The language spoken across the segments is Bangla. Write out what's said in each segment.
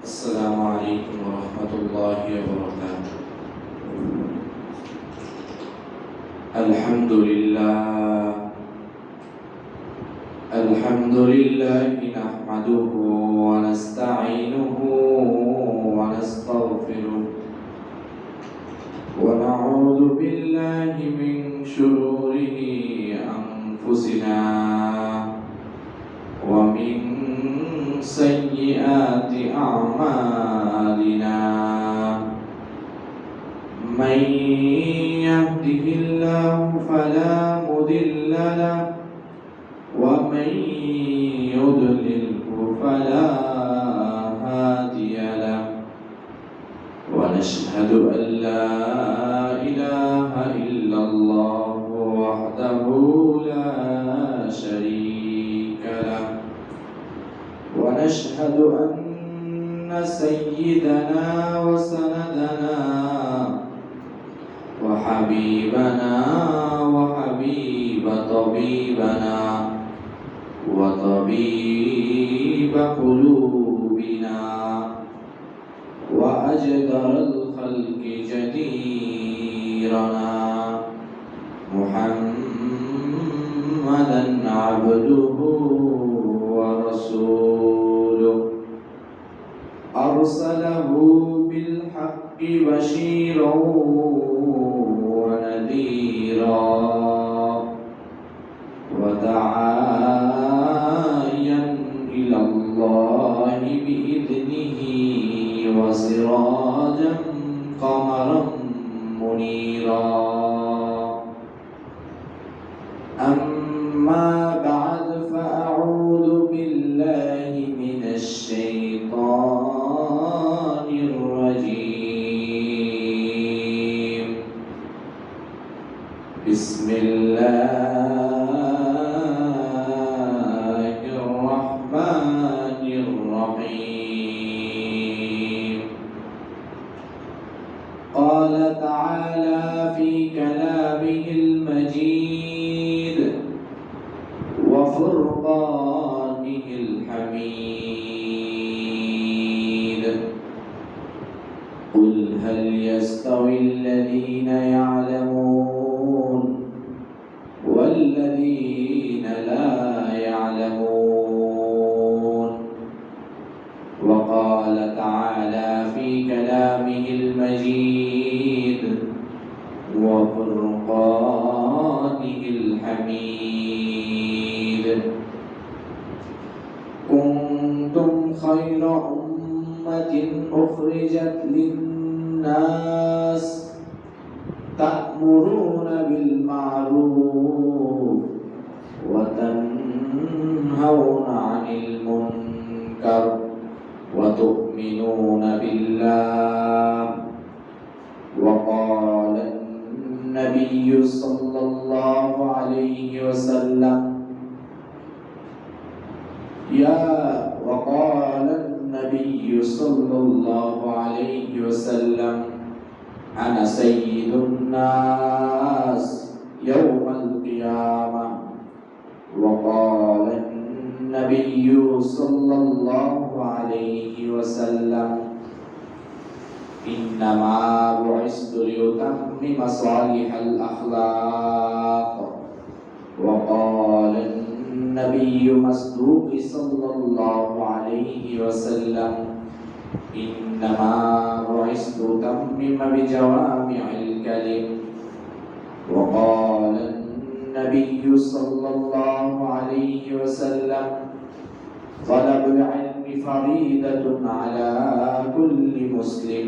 السلام عليكم ورحمة الله وبركاته. الحمد لله نحمده ونستعينه ونستغفره ونعوذ بالله من شرور أنفسنا ومن سيئات أعمالنا. من يهده الله فلا مضل له ومن يضلله فلا هادي له، ونشهد أن لا إله إلا الله وحده لا شريك له، ونشهد أن سيدنا وسندنا وحبيبنا وحبيب طبيبنا وطبيب قلوبنا وأجدر الخلق جديرنا محمدا عبده ورسوله، أرسله بالحق بشيرا ونذيرا وداعيا إلى الله بإذنه وسراجا قمرا منيرا. أما بعد فأعوذ بالله من الشيطان الرجيم. بسم الله الرحمن الرحيم. قال تعالى في كلامه المجيد وفرقانه الحميد: قل هل يستوي الذين يعلمون والذين لا يعلمون. وقال تعالى في كلامه المجيد وفرقانه الحميد: كنتم خير أمة أخرجت للناس تأمرون بالمعروف وتنهون عن المنكر وتؤمنون بالله. وقال النبي صلى الله عليه وسلم أنا سيد الناس يوم القيامة. وقال النبي صلى الله عليه وسلم إنما بعثت لأتمم صالح الأخلاق. وقال النبي مصدوق صلى الله عليه وسلم إنما بعثت لأتمم بجوامع الكلم. وقال النبي صلى الله عليه وسلم طلب العلم فريضة على كل مسلم.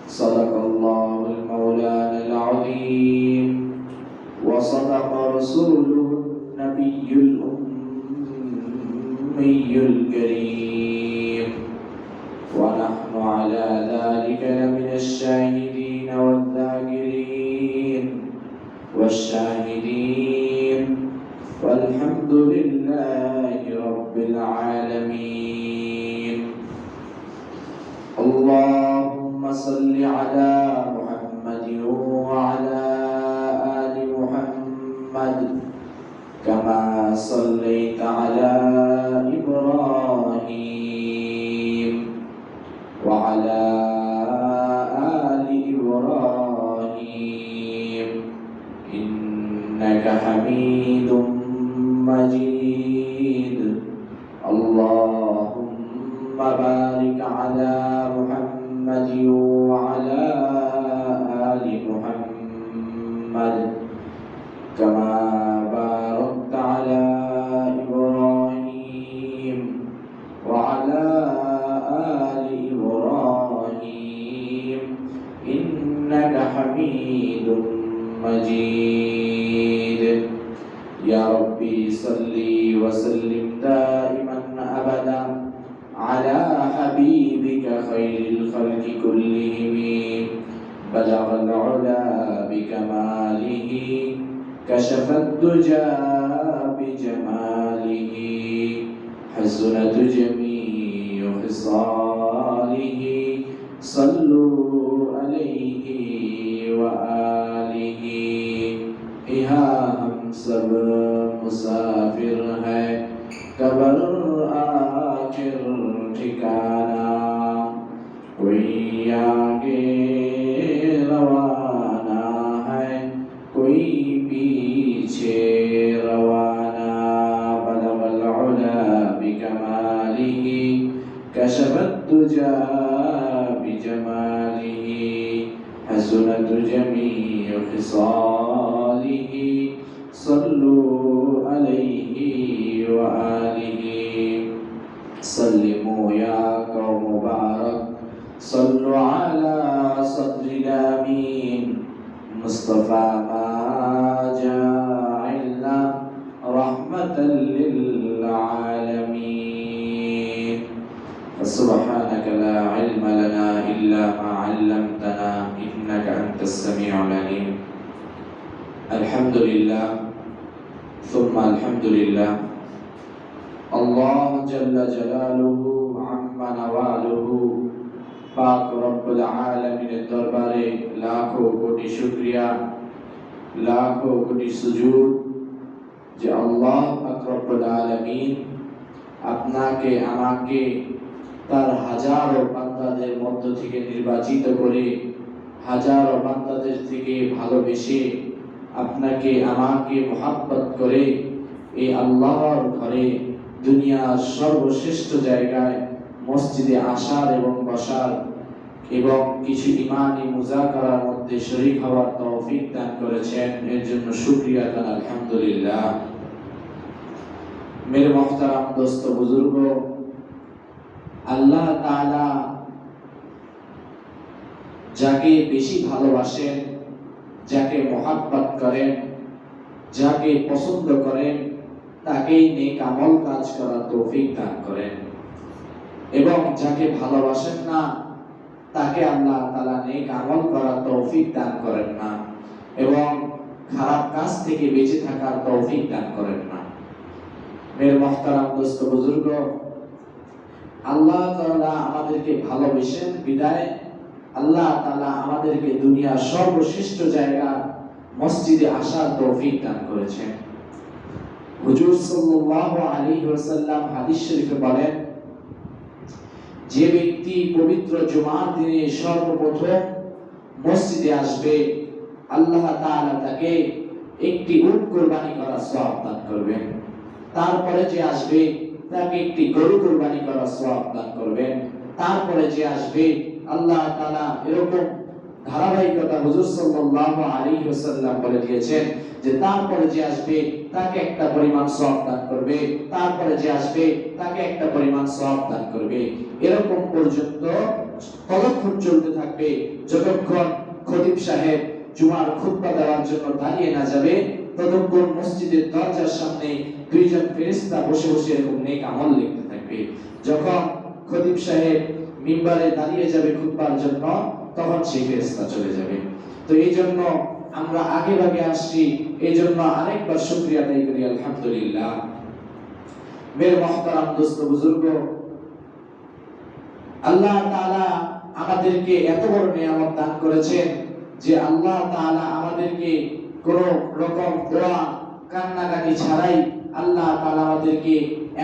صدق الله المولانا العظيم وصدق رسوله النبي الأمي الكريم، ونحن على ذلك لمن الشاهدين والذاكرين والشاهدين، والحمد لله رب العالمين. اللهم صل على محمد وعلى آل محمد كما صليت على إبراهيم حميد مجيد اللهم بارك على محمد وعلى آل محمد كما باركت على إبراهيم وعلى آل إبراهيم إنك حميد مجيد يا ربي صل وسلم دائما أبدا على حبيبك خير الخلق كلهم بلغ العلا بكماله كشف الدجى بجماله حسنت جميع خصاله صلوا عليه وآله यहाँ हम सब मुसाफिर हैं कब्र आखिर ठिकाना कोई आगे रवाना है कोई पीछे रवाना बलगल उला बिकमालिही कशफत दुजा बिजमालिही हसनत जमीअ खिसालिही सल्लु अलैहि व आलिहि सल्लिमु या कौम मुबारक सल्लु अला सद्रिल अमीन मुस्तफा मा जाइलना रहमतल लिल आलमीन सुब्हानक ला इल्म लना इल्ला मा अल्लमतना इन्नका अंतस समीउल अलीम अल्हम्दुलिल्लाह सुम्मा अल्हम्दुलिल्लाह अल्लाह जल्ल जलालुहु अम्मा नवालुहु पाक रब्बुल आलमीনের দরবারে লাখো কোটি শুকরিয়া লাখো কোটি সুজুদ যে আল্লাহ পাক রব্বুল আলামিন আপনাকে আমাকে তার হাজারো বান্দাদের মধ্য থেকে নির্বাচিত করে হাজারো বান্দাদের থেকে ভালোবেসে আপনাকে আমাকে মোহাব্বত করে এই আল্লাহর ঘরে দুনিয়ার সর্বশ্রেষ্ঠ জায়গায় মসজিদে আসার এবং বসার এবং কিছু ইমানি মুজাকারার মধ্যে শরীক হওয়ার তৌফিক দান করেছেন এর জন্য শুকরিয়া জানাই আলহামদুলিল্লাহ। मेरे मोहतरम दोस्तों बुजुर्गों আল্লাহ তাআলা যাকে বেশি ভালোবাসেন যাকে মোহাব্বত করেন যাকে পছন্দ করেন তাকেই নেক আমল কাজ করার তৌফিক দান করেন এবং যাকে ভালোবাসেন না তাকে আল্লাহ তাআলা নেক আমল করার তৌফিক দান করেন না এবং খারাপ কাজ থেকে বেঁচে থাকার তৌফিক দান করেন না। मेरे मोहतरम दोस्तों बुजुर्गों আল্লাহ তাআলা আমাদেরকে ভালোবেসেন বিদায় আল্লাহ তাআলা আমাদেরকে দুনিয়ার সর্বশ্রেষ্ঠ জায়গা মসজিদে আসার তৌফিক দান করেছেন। হুজুর সাল্লাল্লাহু আলাইহি ওয়াসাল্লাম হাদিস শরীফে বলেন যে ব্যক্তি পবিত্র জুমার দিনে সর্বপ্রথম মসজিদে আসবে আল্লাহ তাআলা তাকে একটি উট কুরবানি করার সওয়াব দান করবেন। তারপরে যে আসবে তাকে একটি গরু কুরবানি করার সওয়াব দান করবেন। তারপরে যে আসবে আল্লাহ তাআলা এরকম ধারাবাহিকতা হুজুর সাল্লাল্লাহু আলাইহি ওয়াসাল্লাম বলে দিয়েছেন যে তারপরে যে আসবে তাকে একটা পরিমাণ সওয়াব দান করবে, তারপরে যে আসবে তাকে একটা পরিমাণ সওয়াব দান করবে। এরকম পর্যন্ত ততক্ষণ চলতে থাকবে যতক্ষণ খতিব সাহেব জুমার খুতবা দেওয়ার জন্য দাঁড়িয়ে না যাবে, ততক্ষণ মসজিদের দরজার সামনে দুইজন ফেরেশতা বসে বসে এরকম নেক আমল লিখতে থাকবে। যখন খতিব সাহেব মিম্বারে দাঁড়িয়ে যাবে খুতবার জন্য তখন সেই ফেরেশতা চলে যাবে। তো এই জন্য আমরা আগে ভাগে আসছি, এই জন্য আরেকবার শুকরিয়া আদায় করি আলহামদুলিল্লাহ। मेरे मोहतरम दोस्तों बुजुर्गों আল্লাহ তাআলা আমাদেরকে এত বড় নিয়ামত দান করেছেন যে আল্লাহ তাআলা আমাদেরকে কোন রকম দোয়া কান্নাকাটি ছাড়াই আল্লাহ তাআলা আমাদেরকে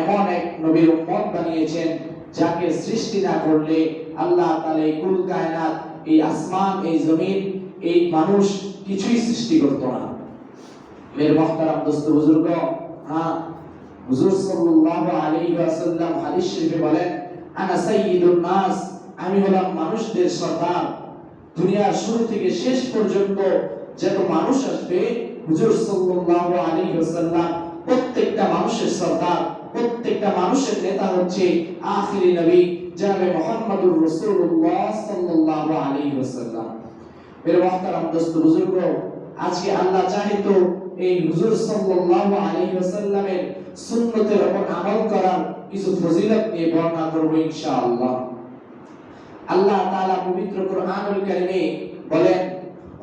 এমন এক নবীর উম্মত বানিয়েছেন যাকে সৃষ্টি না করলে আল্লাহ তাআলা এই কুল কায়নাত, এই আসমান, এই জমিন, এই মানুষ কিছুই সৃষ্টি করত না। मेरे मोहतरम दोस्त बुजुर्गों, हाँ, हुजूर सल्लल्लाहु अलैहि वसल्लम হাদিস শরীফে বলেন, আনা সাইয়্যিদুন নাস, আমি হলাম মানুষদের সরদার। দুনিয়ার শুরু থেকে শেষ পর্যন্ত যত মানুষ আসবে, হুজুর সাল্লাল্লাহু আলাইহি ওয়াসাল্লাম প্রত্যেকটা মানুষের সরদার, প্রত্যেকটা মানুষের নেতা হচ্ছে আখিরি নবী জনাবে মুহাম্মদুর রাসূলুল্লাহ সাল্লাল্লাহু আলাইহি ওয়াসাল্লাম। मेरे मोहतरम दोस्त बुजुर्गों, আজকে আল্লাহ চাহে তো এই হুজুর সাল্লাল্লাহু আলাইহি ওয়াসাল্লামের সুন্নতের উপর আমল করার কিছু ফজিলত নিয়ে বর্ণনা করব ইনশাআল্লাহ। আল্লাহ তাআলা পবিত্র কোরআনুল কারীমে বলেন,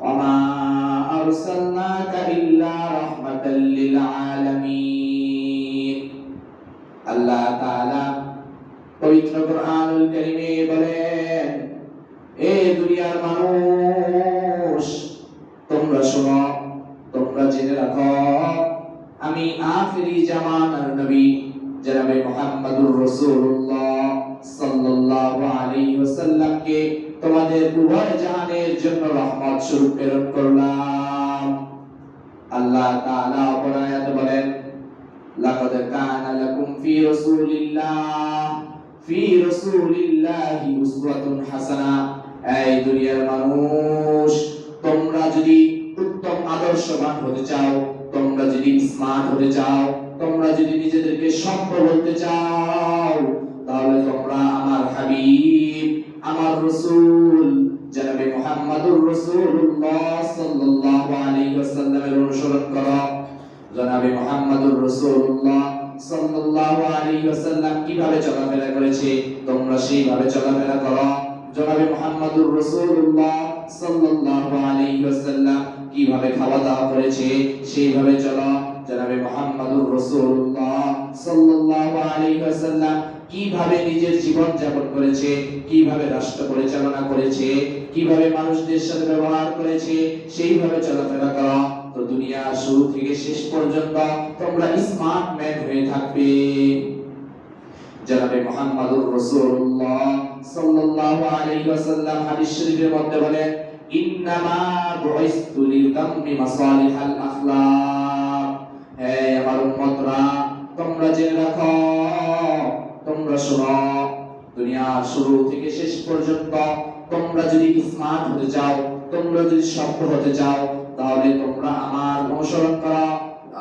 ওমা আরসালনাকা ইল্লা রাহমাতাল লিল আলামিন। আল্লাহ তাআলা পবিত্র কোরআনুল কারীমে বলেন, এ দুনিয়ার মানুষ, তোমরা শোনো, তোমরা জেনে রাখো, আমি আখিরি জামানার নবী জনাবে মুহাম্মদুর রাসূলুল্লাহ সাল্লাল্লাহু আলাইহি ওয়াসাল্লামকে তোমাদের উভয় জাহানের জন্য রহমত স্বরূপ প্রেরণ করলাম। আল্লাহ তাআলা অপর আয়াতে বলেন, লাকাদ কানা লাকুম ফি রাসূলিল্লাহি উসওয়াতুন হাসানাহ। এই দুনিয়ার মানুষ, তোমরা যদি উত্তম আদর্শবান হতে চাও, তোমরা যদি স্মার্ট হতে চাও, তোমরা যদি নিজেদেরকে সভ্য বলতে চাও, তাহলে তোমরা আমার হাবিব, আমার রাসূল জনাবে মুহাম্মদুর রাসূলুল্লাহ সাল্লাল্লাহু আলাইহি ওয়াসাল্লামের অনুসরণ করো। জনাবে মুহাম্মদুর রাসূলুল্লাহ সাল্লাল্লাহু আলাইহি ওয়াসাল্লাম কিভাবে চলাফেরা করেছে, তোমরা সেইভাবে চলাফেরা করো। জনাবে মুহাম্মদুর রাসূলুল্লাহ সাল্লাল্লাহু আলাইহি ওয়াসাল্লাম কিভাবে খাওয়া দাওয়া করেছে, সেইভাবে চলো। জনাবে মুহাম্মদুর রাসূলুল্লাহ সাল্লাল্লাহু আলাইহি ওয়াসাল্লাম কিভাবে নিজের জীবন যাপন করেছে, কিভাবে রাষ্ট্র পরিচালনা করেছে, কিভাবে মানুষদের সাথে ব্যবহার করেছে, সেইভাবে চলাফেরা করো। তো দুনিয়া শুরু থেকে শেষ পর্যন্ত তোমরা স্মার্ট ম্যান হয়ে থাকবে। জনাবে মুহাম্মদুর রাসূলুল্লাহ সাল্লাল্লাহু আলাইহি ওয়াসাল্লাম হাদিস শরীফের মধ্যে বলেন, ইন্নামা বুইসতু লিতাম্মি মাসালিহাল আখলাক। হে আমার উম্মতরা, তোমরা জেনে রাখো, তোমরা শোনো, দুনিয়ার শুরু থেকে শেষ পর্যন্ত তোমরা যদি স্মার্ট হতে চাও, তোমরা যদি সভ্য হতে চাও, তাহলে তোমরা আমার অনুসরণ করো।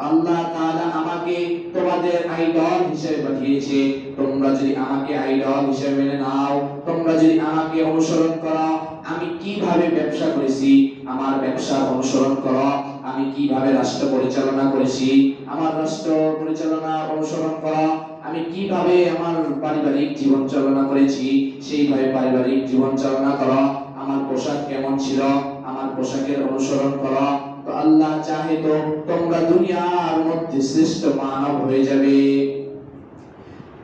আল্লাহ তাআলা আমাকে তোমাদের আইডল হিসেবে পাঠিয়েছে। তোমরা যদি আমাকে আইডল হিসেবে মেনে নাও, তোমরা যদি আমাকে অনুসরণ করো, আমি কিভাবে ব্যবসা করেছি আমার ব্যবসার অনুসরণ করো, আমি কিভাবে রাষ্ট্র পরিচালনা করেছি আমার রাষ্ট্র পরিচালনার অনুসরণ করো, আমি কিভাবে আমার পারিবারিক জীবন চালনা করেছি সেইভাবে পারিবারিক জীবন চালনা করো, আমার পোশাক কেমন ছিল আমার পোশাকের অনুসরণ করো। তো আল্লাহ চাহে তো তোমরা দুনিয়ার মধ্যে শ্রেষ্ঠ মানব হয়ে যাবে।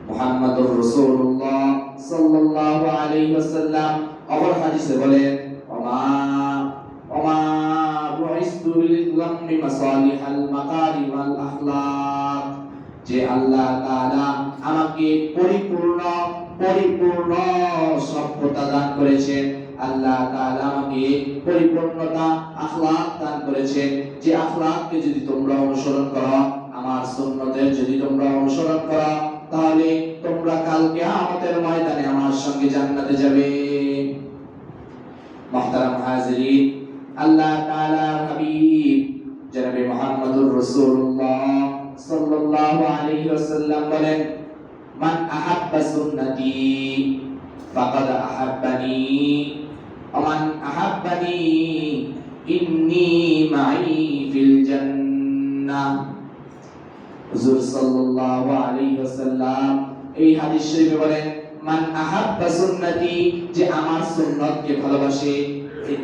মুহাম্মদুর রাসূলুল্লাহ সাল্লাল্লাহু আলাইহি ওয়াসাল্লাম অপর হাদিসে বলেন, ওমা বুইসতু লিতাম্মি মাসালিহাল মাকারিম ওয়াল আখলাক। যে আল্লাহ তাআলা আমাকে পরিপূর্ণ সভ্যতা দান করেছেন, আল্লাহ তাআলা আমাকে পরিপূর্ণতা আখলাক দান করেছেন। যে আখলাককে যদি তোমরা অনুসরণ করো, আমার সুন্নতের যদি তোমরা অনুসরণ করো, তাহলে তোমরা কাল কিয়ামতের ময়দানে আমার সঙ্গে জান্নাতে যাবে। মুহতারাম হাজিরিন, আল্লাহ তাআলার হাবিব জনাবে মুহাম্মদুর রাসূলুল্লাহ সাল্লাল্লাহু আলাইহি ওয়াসাল্লাম বলেন, মান আহাব্বা সুন্নতি ফাকাদ আহাব্বানি ওয়া মান আহাব্বানি ইন্নী মাই ফিল জান্নাহ। হুজুর সাল্লাল্লাহু আলাইহি ওয়াসাল্লাম এই হাদিস শরীফে বলেন, মান আহাব্বা সুন্নতি, যে আমার সুন্নতকে ভালোবাসে,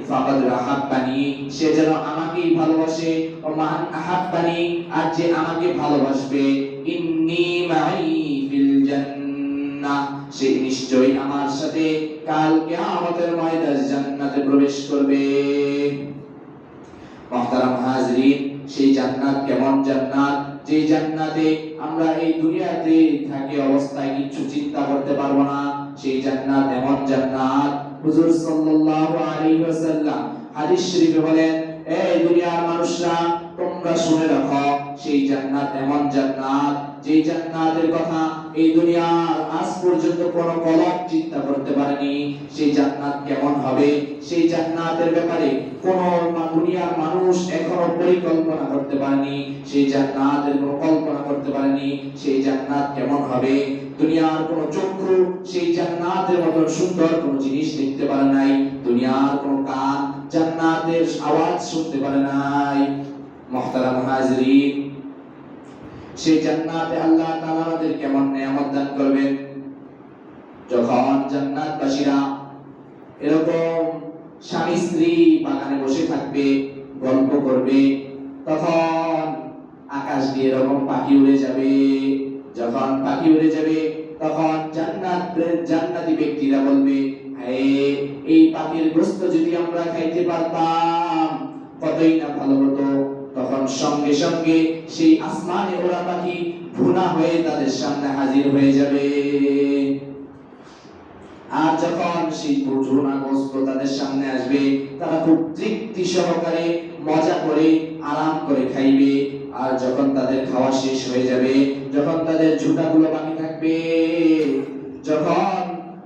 ফাকাদ আহাব্বানি, সে যেন আমাকেই ভালোবাসে, ও মান আহাব্বানি, আর যে আমাকে ভালোবাসবে, ইন্নী মাই ফিল জান্নাহ, সে নিশ্চয়ই আমার সাথে কাল কিয়ামতের ময়দানে জান্নাতে প্রবেশ করবে। মুহতারাম হাজিরিন, সেই জান্নাত কেমন জান্নাত, যে জান্নাতে আমরা এই দুনিয়াতে থাকি অবস্থায় কিছু চিন্তা করতে পারবো না। সেই জান্নাত এমন জান্নাত, হুজুর সাল্লাল্লাহু আলাইহি ওয়াসাল্লাম হাদিস শরীফে বলেন, এই দুনিয়ার মানুষরা তোমরা শুনে রাখো সেই জান্নাত এমন জান্নাত যে জান্নাতের কথা এই দুনিয়ার আজ পর্যন্ত কোনো কলম চিন্তা করতে পারেনি। সেই জান্নাত কেমন হবে সেই জান্নাতের ব্যাপারে কোনো দুনিয়ার মানুষ এখনো পরিকল্পনা করতে পারেনি। সেই জান্নাতের কোনো কল্পনা করতে পারেনি সেই জান্নাত কেমন হবে। দুনিয়ার কোনো চক্ষু সেই জান্নাতের মতো সুন্দর কোনো জিনিস দেখতে পারে নাই। দুনিয়ার কোনো কান জান্নাতের আওয়াজ শুনতে পারে নাই। মুহতারাম হাজিরিন, সেই জান্নাতে আল্লাহ তাআলা আমাদের কেমন নিয়ামত দান করবেন। যখন জান্নাতবাসীরা এরকম স্বামী স্ত্রী বাগানে বসে থাকবে, গল্প করবে, তখন আকাশ দিয়ে এরকম পাখি উড়ে যাবে। যখন পাখি উড়ে যাবে তখন জান্নাতি ব্যক্তিরা বলবে, হে এই পাখির গোশত যদি আমরা খাইতে পারতাম কতই না ভালো হতো। তখন সঙ্গে সঙ্গে সেই আসমানে ওড়া পাখি ভুনা হয়ে তাদের সামনে হাজির হয়ে যাবে। আর যখন সেই ভুনা গোশত তাদের সামনে আসবে তারা খুব তৃপ্তি সহকারে মজা করে আরাম করে খাইবে। আর যখন তাদের খাওয়া শেষ হয়ে যাবে, যখন তাদের ঝুঁটাগুলো বাকি থাকবে, যখন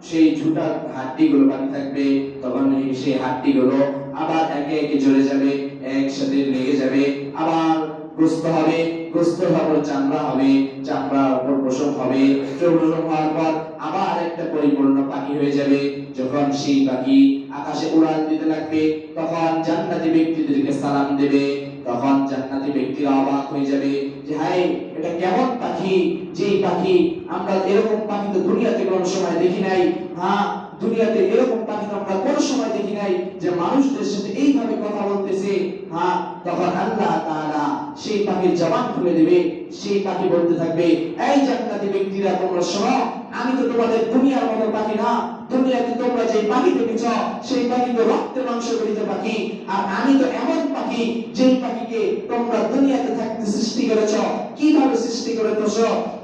সেই ঝুঁটার হাড্ডিগুলো বাকি থাকবে, তখন সেই হাড্ডিগুলো আবার একে একে ঝরে যাবে, একসাথে লেগে যাবে। আবার গোশত হবে, গোশতের উপর চামড়া হবে, চামড়ার উপর পশম হবে, পশম হওয়ার পর আবার একটা পরিপূর্ণ পাখি হয়ে যাবে। যখন সেই পাখি আকাশে উড়াল দিতে লাগবে তখন জান্নাতি ব্যক্তিদেরকে সালাম দেবে। তখন জান্নাতি ব্যক্তিরা অবাক হয়ে যাবে যে হায়, এটা কেমন পাখি, যেই পাখি আমরা এরকম পাখি তো দুনিয়াতে কোনো সময় দেখি নাই। হ্যাঁ, দুনিয়াতে এরকম পাখি তো আমরা কোনো সময় দেখি নাই যে মানুষদের সাথে এইভাবে কথা বলতেছে। হ্যাঁ, তখন আল্লাহ তাআলা সেই পাখির জবান খুলে দিবে। সেই পাখি বলতে থাকবে, এই জান্নাতি ব্যক্তিরা তোমরা শোনো, আমি তো তোমাদের দুনিয়ার মতো পাখি না। দুনিয়াতে তোমরা যে পাখি দেখেছ সেই পাখি তো রক্তে মাংস গঠিত পাখি, আর আমি তো এমন পাখি যেই পাখিকে তোমরা দুনিয়াতে থাকতে সৃষ্টি করেছ। কিভাবে সৃষ্টি করেছ?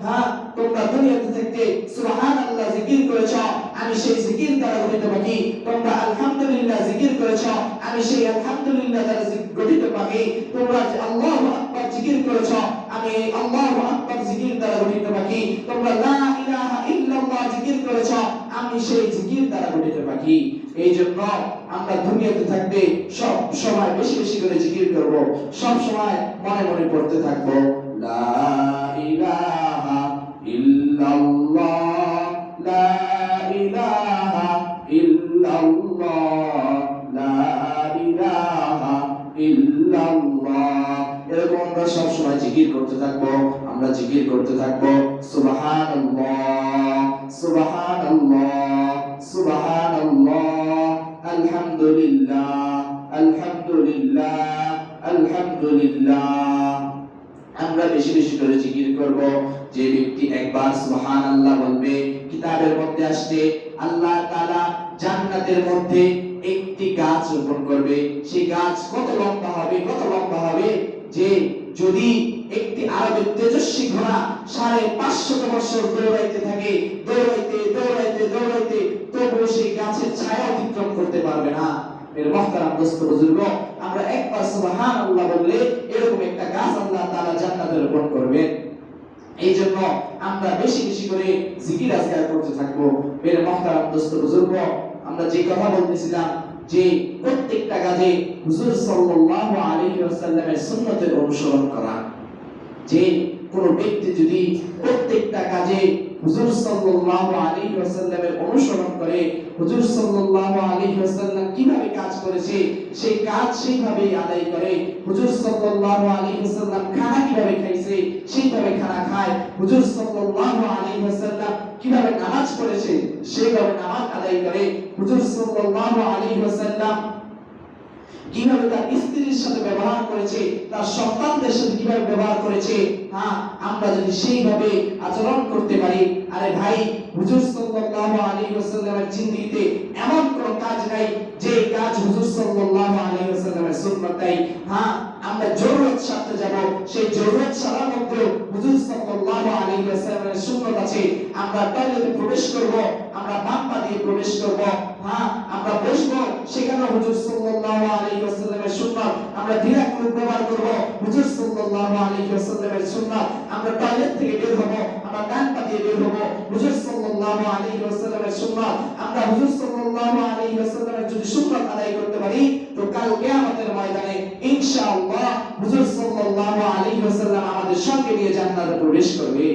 হ্যাঁ, তোমরা দুনিয়াতে থাকতে সুবহানাল্লাহ জিকির করেছ, আমি সেই জিকির দ্বারা গঠিত পাখি। তোমরা আলহামদুলিল্লাহ জিকির করেছ, আমি সেই আলহামদুলিল্লাহ দ্বারা গঠিত পাখি। তোমরা আল্লাহু আকবার জিকির করেছ, আমি আল্লাহু আকবার জিকির দ্বারা গঠিত পাখি। তোমরা লা ইলাহা ইল্লাল্লাহ জিকির করেছ, আমি সেই জিকির দ্বারা গঠিত পাখি। এই জন্য আমরা দুনিয়াতে থাকতে সব সময় বেশি বেশি করে জিকির করব, সব সময় মনে মনে পড়তে থাকব, লা ইলাহা ইল্লাল্লাহ, লা ইলাহা ইল্লাল্লাহ, লা ইলাহা ইল্লাল্লাহ। এরকম আমরা সব সময় জিকির করতে থাকবো। আমরা জিকির করতে থাকবো সুবহানাল্লাহ, সুবহানাল্লাহ, সুবহানাল্লাহ, আলহামদুলিল্লাহ, আলহামদুলিল্লাহ, আলহামদুলিল্লাহ। আমরা বেশি বেশি করে জিকির করব। যে ব্যক্তি একবার সুবহানাল্লাহ বলবে, কিতাবের মধ্যে আসছে আল্লাহ তাআলা জান্নাতের মধ্যে একটি গাছ রোপণ করবে। সেই গাছ কত লম্বা হবে, কত লম্বা হবে যে যদি একটি আরবের তেজস্বী ঘোড়া 550 বছর দৌড়াইতে থাকে, দৌড়াইতে দৌড়াইতে দৌড়াইতে তবুও সেই গাছের ছায়া অতিক্রম করতে পারবে না। এর মুহতারাম দোস্ত বুজুর্গ, আমরা একবার সুবহানাল্লাহ বললে এরকম একটা গাছ আল্লাহ তাআলা জান্নাতে রোপণ করবেন। এই জন্য আমরা বেশি বেশি করে জিকির আজকার করতে থাকবো। এর মুহতারাম দোস্ত বুজুর্গ, আমরা যে কথা বলতেছিলাম যে প্রত্যেকটা কাজে হুজুর সাল্লাল্লাহু আলাইহি ওয়াসাল্লামের সুন্নতের অনুসরণ করা। যে কোন ব্যক্তি যদি প্রত্যেকটা কাজে হুজুর সাল্লাল্লাহু আলাইহি ওয়াসাল্লামের অনুসরণ করে, হুজুর সাল্লাল্লাহু আলাইহি ওয়াসাল্লাম কিভাবে কাজ করেছে সেই কাজ সেইভাবেই আদায় করে, হুজুর সাল্লাল্লাহু আলাইহি ওয়াসাল্লাম খানা কিভাবে খাইছে সেইভাবে খানা খায়, হুজুর সাল্লাল্লাহু আলাইহি ওয়াসাল্লাম কিভাবে নামাজ পড়েছে সেইভাবে নামাজ আদায় করে, হুজুর সাল্লাল্লাহু আলাইহি ওয়াসাল্লাম কিভাবে তার স্ত্রীর সাথে ব্যবহার করেছে, তার সন্তানদের সাথে কিভাবে ব্যবহার করেছে, হ্যাঁ, আমরা যদি সেইভাবে আচরণ করতে পারি, আরে ভাই, হুজুর সাল্লাল্লাহু আলাইহি ওয়াসাল্লামের জিন্দেগিতে এমন কোন কাজ নাই যে কাজ হুজুর সাল্লাল্লাহু আলাইহি ওয়াসাল্লামের সুন্নাত নাই। হ্যাঁ, আমরা জরুরত সাথে যাব, সেই জরুরত ছাড়া মধ্যে হুজুর সাল্লাল্লাহু আলাইহি ওয়াসাল্লামের সুন্নাত আছে। আমরা টয়লেটে প্রবেশ করব, আমরা বাম পা দিয়ে প্রবেশ করব। হ্যাঁ, আমরা বসবো, সেখানে হুজুর সাল্লাল্লাহু আলাইহি ওয়াসাল্লামের সুন্নাত। আমরা ধীরে মুখ ব্যবহার করব, হুজুর সাল্লাল্লাহু আলাইহি ওয়াসাল্লামের সুন্নাত। আমরা টয়লেট থেকে বের হব, আমরা ডান পা দিয়ে বের হব, হুজুর সাল্লাল্লাহু আলাইহি ওয়াসাল্লামের সুন্নাত। আমরা হুজুর সাল্লাল্লাহু আলাইহি ওয়াসাল্লামের যদি সুন্নাত আদায় করতে পারি, তো কাল কিয়ামতের ময়দানে ইনশাআল্লাহ হুজুর সাল্লাল্লাহু আলাইহি ওয়াসাল্লাম আমাদের সঙ্গে নিয়ে জান্নাতে প্রবেশ করবে।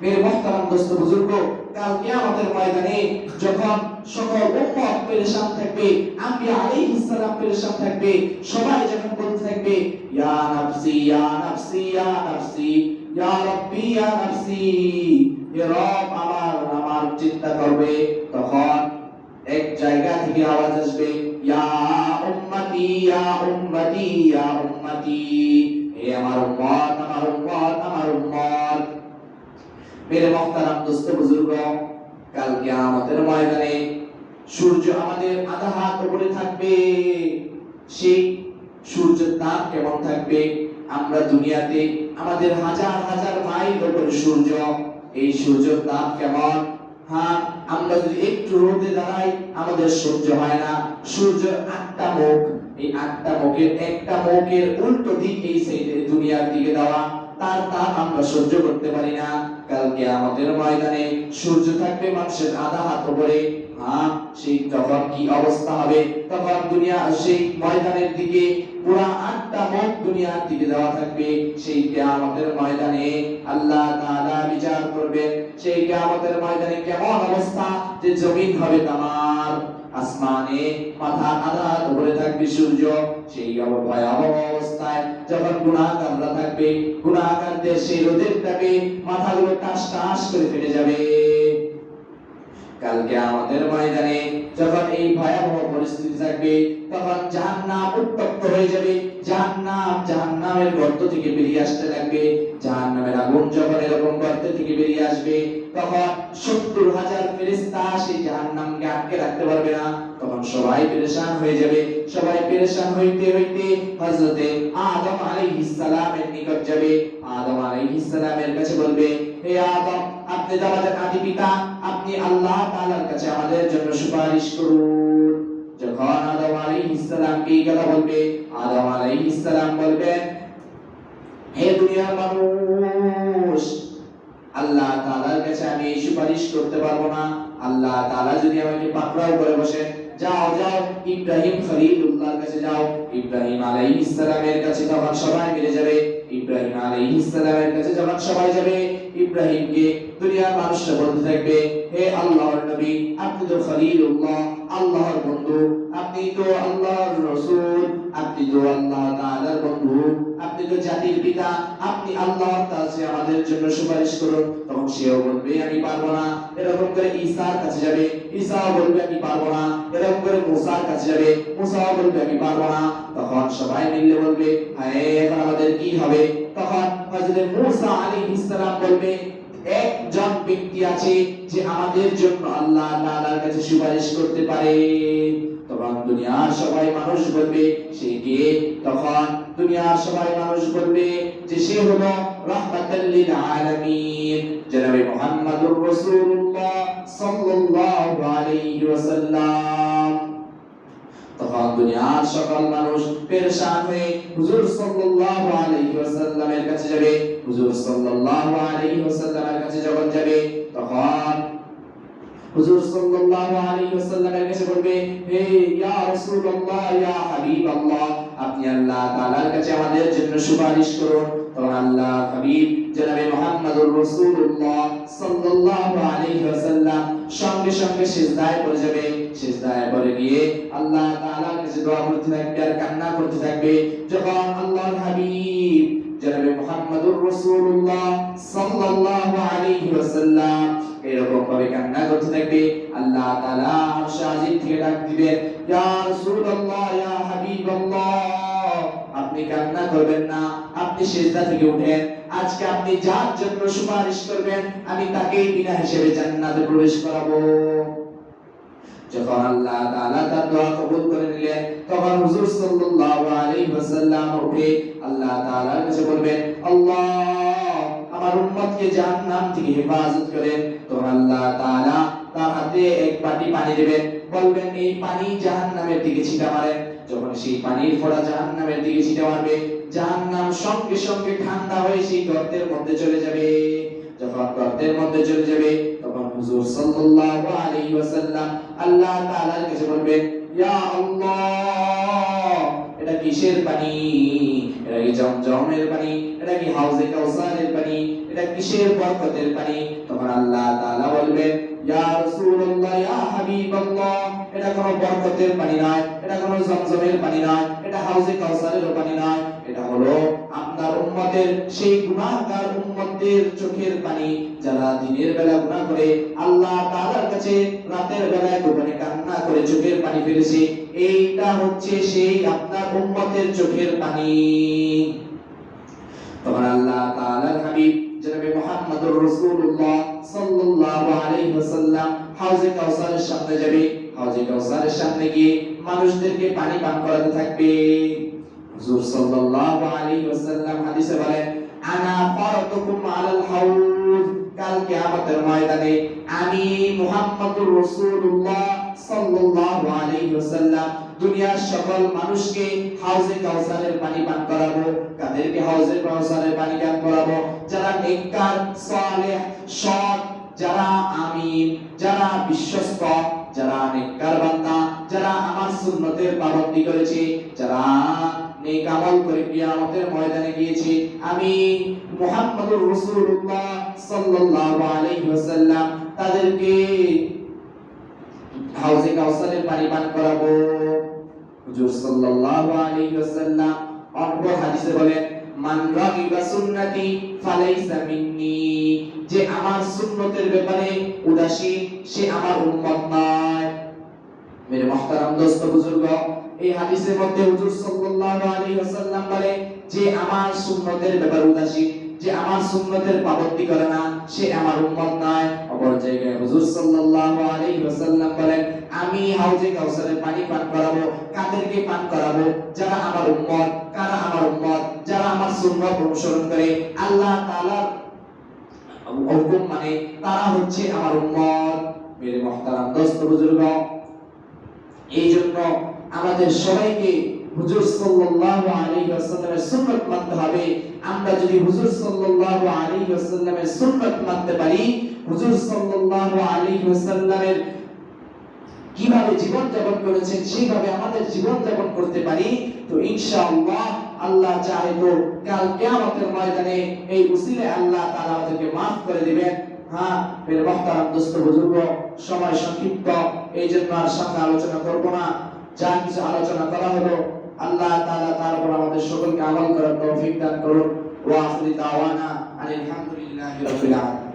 মেরে মুহতারাম দোস্ত বুজুর্গ, কাল কিয়ামতের ময়দানে যখন সকল উম্মত পেরেশান থাকবে, আম্বিয়া আলাইহিস সালাম পেরেশান থাকবে, সবাই যখন বলতে থাকবে ইয়া নাফসি ইয়া নাফসি ইয়া নাফসি ইয়া রাব্বি ইয়া নাফসি, হে রব আমার চিন্তা করবে, তখন এক জায়গা থেকে আওয়াজ আসবে ইয়া উম্মতি ইয়া উম্মতি ইয়া উম্মতি, হে আমার উম্মত আমার উম্মত আমার উম্মত। মেরে মুহতারাম দোস্ত বুজুর্গ, কাল কিয়ামতের ময়দানে সূর্য আমাদের আধা হাত উপরে থাকবে। সেই সূর্যের তাপ কেমন থাকবে? আমরা দুনিয়াতে আমাদের হাজার হাজার মাইল উপরে সূর্য, এই সূর্যের তাপ কেমন? হ্যাঁ, আমরা যদি একটু রোদে দাঁড়াই আমাদের সহ্য হয় না। সূর্যের 8টা মুখ, এই 8টা মুখের একটা মুখের উল্টো দিক এই সাইডে দুনিয়ার দিকে দেওয়া, তার তাপ আমরা সহ্য করতে পারি না। কাল কিয়ামতের ময়দানে সূর্য থাকবে মানুষের আধা হাত উপরে। হ্যাঁ, সেই তখন কি অবস্থা হবে? তখন দুনিয়া সেই ময়দানের দিকে পুরা 8টা মুখ দুনিয়ার দিকে দেওয়া থাকবে। সেই কিয়ামতের ময়দানে আল্লাহ তাআলা বিচার করবেন। সেই কিয়ামতের ময়দানে কেমন অবস্থা, যে জমিন হবে তামার, আসমানে মাথা আধা হাত উপরে থাকবে সূর্য। সেই ভয়াবহ অবস্থায় যখন গুনাহগাররা থাকবে, গুনাহগারদের সেই রোদের তাপে মাথাগুলো টাস টাস করে ফেটে যাবে। কাল কিয়ামতের ময়দানে যখন এই ভয়াবহ পরিস্থিতি থাকবে, তখন জাহান্নাম উত্তপ্ত হয়ে যাবে। জাহান্নামের গর্ত থেকে বেরিয়ে আসতে লাগবে। জাহান্নামের আগুন যখন এরকম গর্ত থেকে বেরিয়ে আসবে, তখন 70,000 ফেরেশতা সেই জাহান্নামকে আটকে রাখতে পারবে না। তখন সবাই পেরেশান হয়ে যাবে। সবাই পেরেশান হইতে হইতে হযরতে আদম আলাইহিস সালামের নিকট যাবে। আদম আলাইহিস সালামের কাছে বলবে, হে আদম, আপনি তো আমাদের আদি পিতা, আপনি আল্লাহ তাআলার কাছে আমাদের জন্য সুপারিশ করুন। যখন আদম আলাইহিস সালামকে এই কথা বলবে, আদম আলাইহিস সালাম বলবেন, হে দুনিয়ার মানুষ, আল্লাহ তাআলার কাছে আমি এই সুপারিশ করতে পারবো না। আল্লাহ তাআলা যদি আমাকে পাকড়াও করে বসেন, যাও যাও ইব্রাহিম খলিলুল্লাহর কাছে যাও। ইব্রাহিম আলাইহিস সালামের কাছে তখন সবাই মিলে যাবে। ইব্রাহিম আলাইহিস সালামের কাছে যখন সবাই যাবে, ইব্রাহিমকে দুনিয়ার মানুষরা বলতে থাকবে, হে আল্লাহর নবী, আপনি তো খলিলুল্লাহ, আল্লাহর বন্ধু, আপনি তো আল্লাহর রাসূল, আপনি তো আল্লাহ তাআলার বন্ধু, আপনি তো জাতির পিতা, আপনি আল্লাহর কাছে আমাদের জন্য সুপারিশ করুন। তখন সেও বলবে আমি পারবো না। এরকম করে ঈসার কাছে যাবে, ঈসাও বলবে আমি পারবো না। এরকম করে মুসার কাছে যাবে, মুসাও বলবে আমি পারবো না। তখন সবাই মিলে বলবে, হায় এখন আমাদের কি হবে? তখন হযরত মুসা আলাইহিস সালাম বলবে, একজন ব্যক্তি আছে যে আমাদের জন্য আল্লাহ তাআলার কাছে সুপারিশ করতে পারে। তখন দুনিয়ার সবাই মানুষ বলবে, সে কে? তখন দুনিয়ার সবাই মানুষ বলবে যে সে হলো রাহমাতাল লিল আলামিন, জনাবে মুহাম্মদুর রাসূলুল্লাহ সাল্লাল্লাহু আলাইহি ওয়াসাল্লাম। তখন দুনিয়ার সকল মানুষ পেরেশান হয়ে হুজুর সাল্লাল্লাহু আলাইহি ওয়াসাল্লামের কাছে যাবে। হুজুর সাল্লাল্লাহু আলাইহি ওয়াসাল্লামের কাছে যখন যাবে, তখন হুজুর সাল্লাল্লাহু আলাইহি ওয়াসাল্লামের কাছে বলবে, হে ইয়া রাসূলুল্লাহ, ইয়া হাবিবাল্লাহ, আপনি আল্লাহ তাআলার কাছে আমাদের জন্য সুপারিশ করুন। তখন আল্লাহ হাবিব জনাবে মুহাম্মদুর রাসূলুল্লাহ সাল্লাল্লাহু আলাইহি ওয়াসাল্লাম সঙ্গে সঙ্গে সিজদায় পড়ে যাবে। সিজদায় পড়ে গিয়ে আল্লাহ তাআলার কাছে দোয়া করতে থাকবে আর কান্না করতে থাকবে। যখন আল্লাহর হাবিব জনাবে মুহাম্মদুর রাসূলুল্লাহ সাল্লাল্লাহু আলাইহি ওয়াসাল্লাম এরকম ভাবে কান্না করতে থাকবে, আল্লাহ তাআলা আরশ আজিম থেকে ডাক দিবেন, ইয়া রাসূলুল্লাহ, ইয়া হাবিবাল্লাহ, আপনি কান্না করবেন না, আপনি সিজদা থেকে উঠেন। আজকে আপনি যার জন্য সুপারিশ করবেন আমি তাকেই বিনা হিসেবে জান্নাতে প্রবেশ করাবো। যখন আল্লাহ তাআলা তার দোয়া কবুল করে নিলেন, তখন হুজুর সাল্লাল্লাহু আলাইহি ওয়াসাল্লাম উঠে আল্লাহ তাআলার কাছে বলবেন, আল্লাহ আমার উম্মতকে জাহান্নাম থেকে হেফাজত করেন। তখন আল্লাহ তাআলা তার হাতে এক বাটি পানি দিবেন, বলবেন এই পানি জাহান্নামের দিকে ছিটা মারেন। যখন সেই পানির ফোঁটা জাহান্নামের দিকে ছিটা মারবে, জাহান্নাম সঙ্গে সঙ্গে ঠান্ডা হয়ে সেই গর্তের মধ্যে চলে যাবে। যখন গর্তের মধ্যে চলে যাবে, তখন হুজুর সাল্লাল্লাহু আলাইহি ওয়াসাল্লাম আল্লাহ তাআলার কাছে বলবেন, ইয়া আল্লাহ এটা কিসের পানি? এটা কি জমজমের পানি? এটা কি হাউজে কাউসারের পানি? এটা কিসের বরকতের পানি? তখন আল্লাহ তাআলা বলবেন, ইয়া রাসূলুল্লাহ ইয়া হাবিবাল্লাহ এটা কোনো বরকতের পানি নয়, এটা কোনো জমজমের পানি নয়, এটা হাউজে কাউসারের পানি নয়, এটা হলো আপনার উম্মতের সেই গুনাহগার উম্মতদের চোখের পানি, যারা দিনের বেলা গুনাহ করে আল্লাহ তাআলার কাছে রাতের বেলায় গোপনে কান্না করে চোখের পানি ফেলেছে, এইটা হচ্ছে সেই আপনার উম্মতের চোখের পানি। তখন আল্লাহ তাআলার হাবিব জনাবে মুহাম্মদুর রাসূলুল্লাহ সাল্লাল্লাহু আলাইহি ওয়াসাল্লাম হাউজে কাউসারের সামনে যাবে। হাউজে কাউসারের সামনে গিয়ে মানুষদেরকে পানি পান করাতে থাকবে। হুজুর সাল্লাল্লাহু আলাইহি ওয়াসাল্লাম হাদিসে বলেন, আনা ফারাতুকুম আলাল হাউজ, কাল কিয়ামতের ময়দানে আমি মুহাম্মদুর রাসূলুল্লাহ সাল্লাল্লাহু আলাইহি ওয়াসাল্লাম দুনিয়ার সকল মানুষকে হাউজে কাউসারের পানি পান করাবো। কাদেরকে হাউজে কাউসারের পানি পান করাবো? যারা নেককার, সালেহ, সৎ, যারা আমিন, যারা বিশ্বস্ত, যারা নেককার বান্দা, যারা আমার সুন্নতের পাবন্দি করেছে, যারা নেক আমল করে কিয়ামতের ময়দানে গিয়েছে, আমি মুহাম্মদুর রাসূলুল্লাহ সাল্লাল্লাহু আলাইহি ওয়াসাল্লাম তাদেরকে হাউজে কাউসারের পানি পান করাবো। হুজুর সাল্লাল্লাহু আলাইহি ওয়াসাল্লাম অন্য হাদিসে বলেন, মান রাগিবা সুন্নতি ফালাইসা মিন্নি, যে আমার সুন্নতের ব্যাপারে উদাসীন সে আমার উম্মত নয়। মেরে মুহতারাম দোস্ত বুজুর্গ, এই হাদিসের মধ্যে হুজুর সাল্লাল্লাহু আলাইহি ওয়াসাল্লাম বলে যে আমার সুন্নতের ব্যাপারে উদাসীন, যে আমার সুন্নতের পাবন্দি করে না, সে আমার উম্মত নয়। অপর জায়গায় হুজুর সাল্লাল্লাহু আলাইহি ওয়াসাল্লাম বলেন, আমি হাউজে কাউসারের পানি পান করাবো। কাদেরকে পান করাবো? যারা আমার উম্মত। কারা আমার উম্মত? যারা আমার সুন্নাত অনুসরণ করে, আল্লাহ তাআলার হুকুম মানে, তারা হচ্ছে আমার উম্মত। মেরে মুহতারাম দোস্ত বুজুর্গ, এই জন্য আমাদের সবাইকে হুজুর সাল্লাল্লাহু আলাইহি ওয়াসাল্লামের সুন্নাত মানতে হবে। আমরা যদি হুজুর সাল্লাল্লাহু আলাইহি ওয়াসাল্লামের সুন্নাত মানতে পারি, হুজুর সাল্লাল্লাহু আলাইহি ওয়াসাল্লামের কিভাবে জীবন যাপন করেছেন সেইভাবে আমাদের জীবন যাপন করতে পারি, তো ইনশাআল্লাহ আল্লাহ চাহে তো কাল কিয়ামতের ময়দানে এই উসিলায় আল্লাহ তাআলা আমাদেরকে maaf করে দিবেন। হ্যাঁ মেরে মুহতারাম দোস্ত বুজুর্গ, সময় সংক্ষিপ্ত, এই জন্য আর সামনে আলোচনা করব না। যা কিছু আলোচনা করা হলো আল্লাহ তাআলা তার উপর আমাদের সকলকে আমল করার তৌফিক দান করুন। ওয়া আখিরি দাওয়ানা আলহামদুলিল্লাহি রাব্বিল আলামিন।